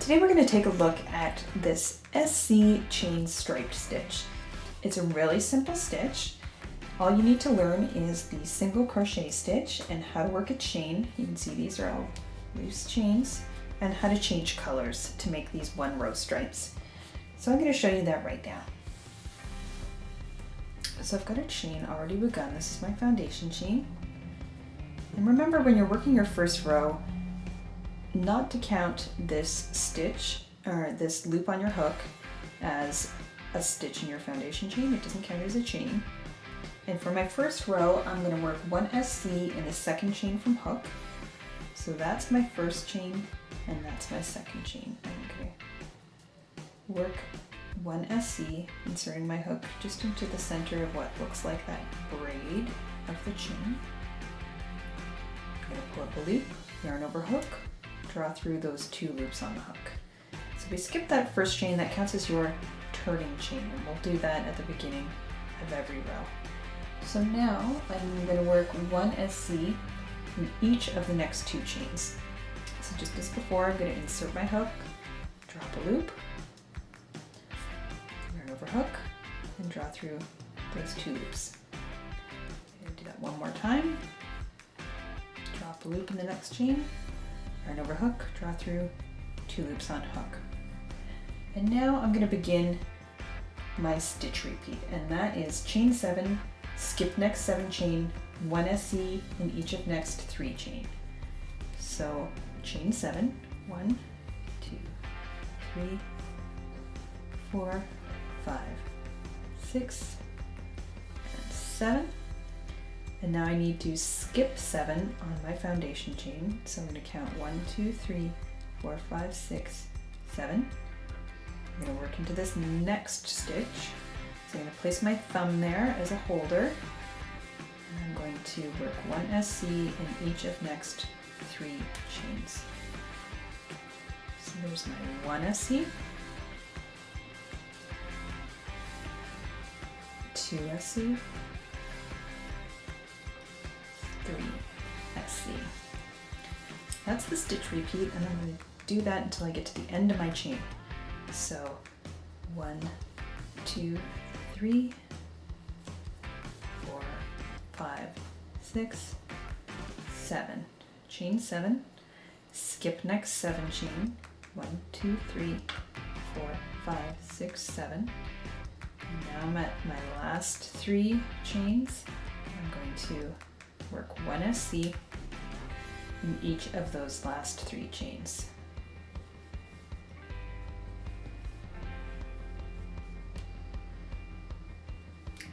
Today we're going to take a look at this SC chain striped stitch. It's a really simple stitch. All you need to learn is the single crochet stitch and how to work a chain. You can see these are all loose chains, and how to change colors to make these one row stripes. So I'm going to show you that right now. So I've got a chain already begun. This is my foundation chain. And remember, when you're working your first row, not to count this stitch or this loop on your hook as a stitch in your foundation chain. It doesn't count as a chain. And for my first row, I'm going to work one SC in the second chain from hook. So that's my first chain and that's my second chain. I'm going to work one SC, inserting my hook just into the center of what looks like that braid of the chain. I'm going to pull up a loop, yarn over hook, draw through those two loops on the hook. So we skip that first chain, that counts as your turning chain, and we'll do that at the beginning of every row. So now I'm going to work one SC in each of the next two chains. So just as before, I'm going to insert my hook, drop a loop, yarn over hook, and draw through those two loops. I'm going to do that one more time. Drop a loop in the next chain, yarn over hook, draw through two loops on hook. And now I'm going to begin my stitch repeat, and that is chain 7, skip next 7 chain, 1 SC in each of next 3 chain. So chain 7, 1, 2, 3, 4, 5, 6, and 7. And now I need to skip 7 on my foundation chain. So I'm going to count 1, 2, 3, 4, 5, 6, 7. I'm going to work into this next stitch. So I'm going to place my thumb there as a holder. And I'm going to work 1 SC in each of next 3 chains. So there's my 1 SC, 2 SC, 3 SC. That's the stitch repeat, and I'm going to do that until I get to the end of my chain. So 1, 2, 3, 4, 5, 6, 7. Chain 7, skip next 7 chain. 1, 2, 3, 4, 5, 6, 7. And now I'm at my last 3 chains. I'm going to work 1 SC in each of those last 3 chains.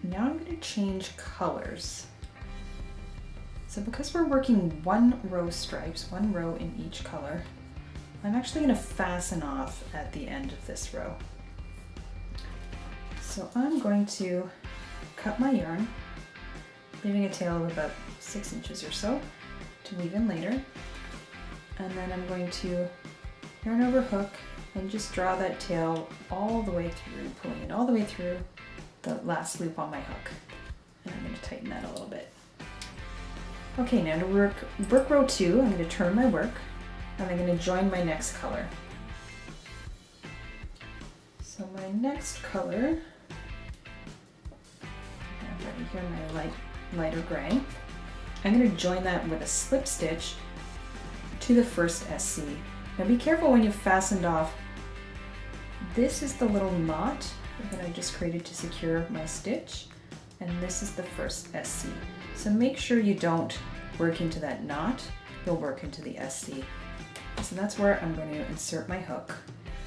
Now I'm going to change colors. So because we're working one row stripes, one row in each color, I'm actually going to fasten off at the end of this row. So I'm going to cut my yarn, leaving a tail of about 6 inches or so to weave in later. And then I'm going to yarn over hook and just draw that tail all the way through, pulling it all the way through the last loop on my hook. And I'm going to tighten that a little bit. Okay, now to work row 2, I'm going to turn my work and I'm going to join my next color. So my next color, I've got here my lighter gray. I'm going to join that with a slip stitch to the first SC. Now be careful when you've fastened off. This is the little knot that I just created to secure my stitch, and this is the first SC. So make sure you don't work into that knot, you'll work into the SC. So that's where I'm going to insert my hook.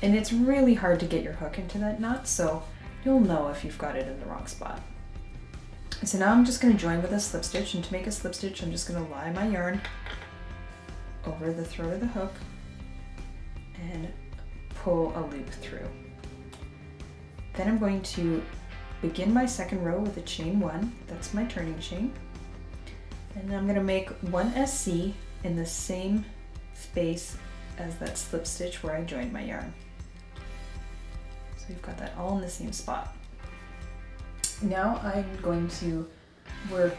And it's really hard to get your hook into that knot, so you'll know if you've got it in the wrong spot. So now I'm just going to join with a slip stitch, and to make a slip stitch I'm just going to lie my yarn over the throat of the hook and pull a loop through. Then I'm going to begin my second row with a chain 1, that's my turning chain, and then I'm going to make 1 SC in the same space as that slip stitch where I joined my yarn. So we've got that all in the same spot. Now I'm going to work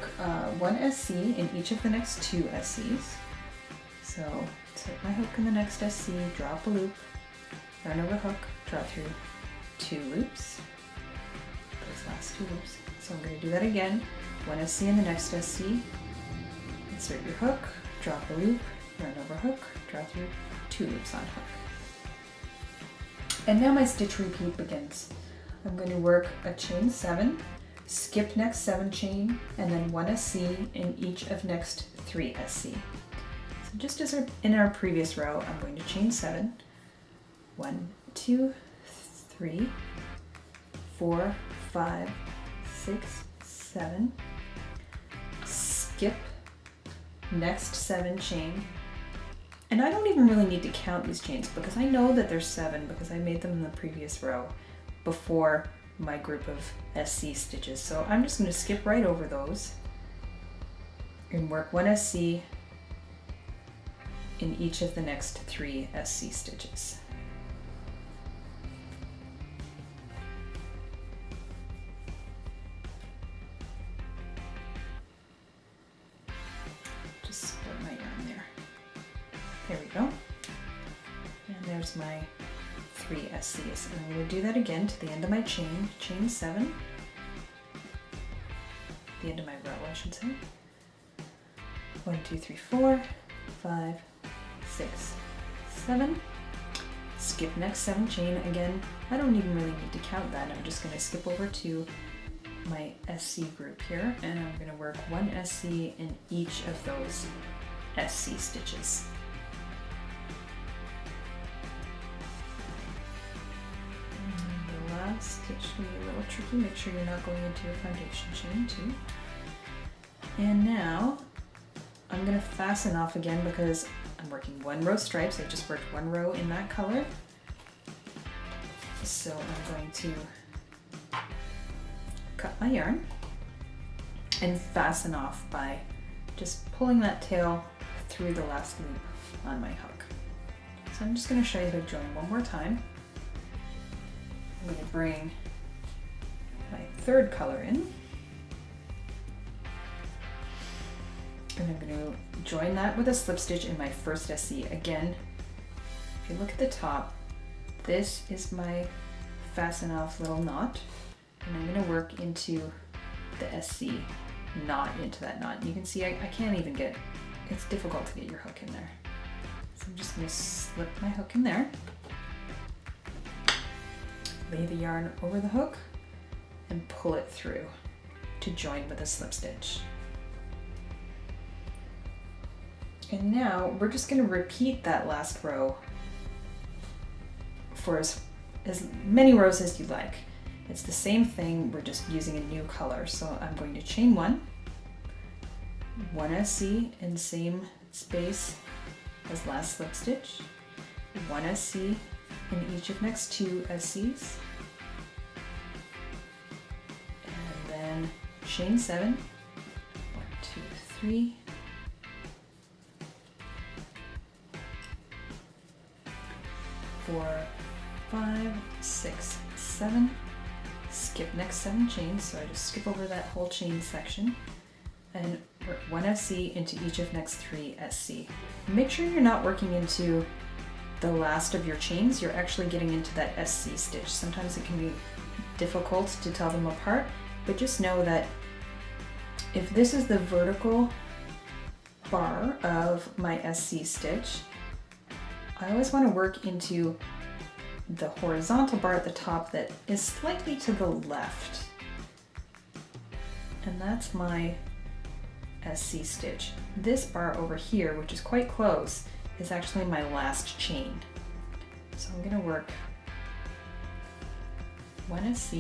1 SC in each of the next 2 SCs. So take my hook in the next SC, drop a loop, yarn over hook, draw through 2 loops, those last 2 loops. So I'm going to do that again, 1 SC in the next SC, insert your hook, drop a loop, yarn over hook, draw through 2 loops on hook. And now my stitch repeat begins. I'm going to work a chain 7, skip next 7 chain, and then 1 SC in each of next 3 SC. So just as in our previous row, I'm going to chain 7, 1, 2, 3, 4, 5, 6, 7, skip next 7 chain. And I don't even really need to count these chains because I know that there's 7 because I made them in the previous row before my group of SC stitches. So I'm just going to skip right over those and work 1 SC in each of the next 3 SC stitches. Just split my yarn there. There we go. And there's my 3 SCs. And I'm going to do that again to the end of my chain, chain 7, the end of my row I should say. 1, 2, 3, 4, 5, 6, 7. Skip next 7 chain. Again, I don't even really need to count that. I'm just going to skip over to my SC group here and I'm going to work 1 SC in each of those SC stitches. And the last stitch can be a little tricky. Make sure you're not going into your foundation chain too. And now I'm going to fasten off again because I'm working 1 row stripes. I just worked 1 row in that color. So I'm going to cut my yarn and fasten off by just pulling that tail through the last loop on my hook. So I'm just going to show you how to join one more time. I'm going to bring my 3rd color in. And I'm going to join that with a slip stitch in my first SC. Again, if you look at the top, this is my fasten off little knot. And I'm going to work into the SC, not into that knot. You can see I can't even get, it's difficult to get your hook in there. So I'm just going to slip my hook in there, lay the yarn over the hook, and pull it through to join with a slip stitch. And now we're just going to repeat that last row for as many rows as you like. It's the same thing, we're just using a new color. So I'm going to chain 1, 1 SC in same space as last slip stitch, 1 SC in each of next 2 SCs, and then chain 7, 1, 2, 3, 4, 5, 6, 7. Skip next 7 chains, so I just skip over that whole chain section and work 1 SC into each of next 3 SC. Make sure you're not working into the last of your chains, you're actually getting into that SC stitch. Sometimes it can be difficult to tell them apart, but just know that if this is the vertical bar of my SC stitch, I always want to work into the horizontal bar at the top that is slightly to the left. And that's my SC stitch. This bar over here, which is quite close, is actually my last chain. So I'm going to work 1 SC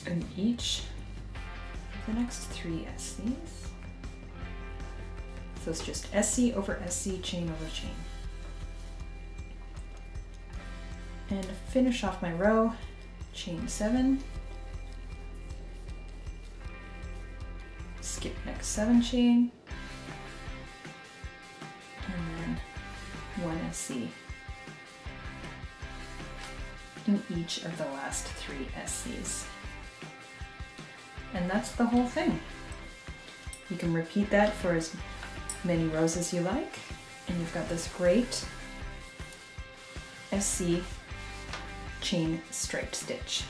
in each of the next 3 SCs. So it's just SC over SC, chain over chain. And to finish off my row, chain 7, skip next 7 chain, and then 1 SC in each of the last 3 SCs. And that's the whole thing. You can repeat that for as many rows as you like, And you've got this great SC chain striped stitch.